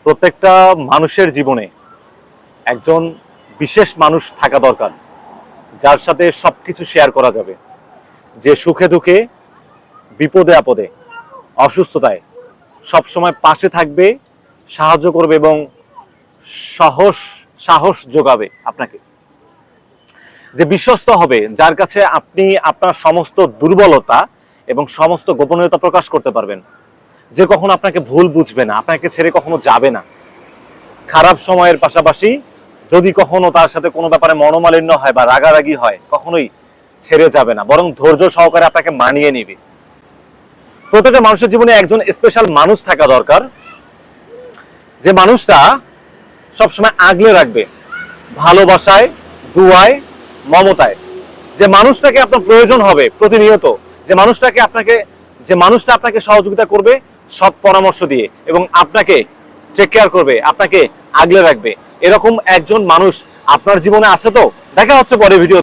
প্রত্যেকটা মানুষের জীবনে একজন বিশেষ মানুষ থাকা দরকার, যার সাথে সবকিছু শেয়ার করা যাবে, যে সুখে দুঃখে বিপদে আপদে অসুস্থতায় সবসময় পাশে থাকবে, সাহায্য করবে এবং সাহস যোগাবে আপনাকে, যে বিশ্বস্ত হবে, যার কাছে আপনি আপনার সমস্ত দুর্বলতা এবং সমস্ত গোপনীয়তা প্রকাশ করতে পারবেন, যে কখনো আপনাকে ভুল বুঝবে না, আপনাকে ছেড়ে কখনো যাবে না। খারাপ সময়ের পাশাপাশি যদি কখনো তার সাথে কোনো ব্যাপারে মনোমালিন্য হয় বা রাগারাগি হয়, কখনোই ছেড়ে যাবে না, বরং ধৈর্য সহকারে আপনাকে মানিয়ে নিবে। প্রত্যেকটা মানুষের জীবনে একজন স্পেশাল মানুষ থাকা দরকার, যে মানুষটা সবসময় আগলে রাখবে ভালোবাসায়, দুয়ায়, মমতায়। যে মানুষটাকে আপনার প্রয়োজন হবে প্রতিনিয়ত, যে মানুষটা আপনাকে সহযোগিতা করবে সৎ পরামর্শ দিয়ে এবং আপনাকে টেক কেয়ার করবে, আপনাকে আগলে রাখবে। এরকম একজন মানুষ আপনার জীবনে আছে তো? দেখা হচ্ছে পরে ভিডিও।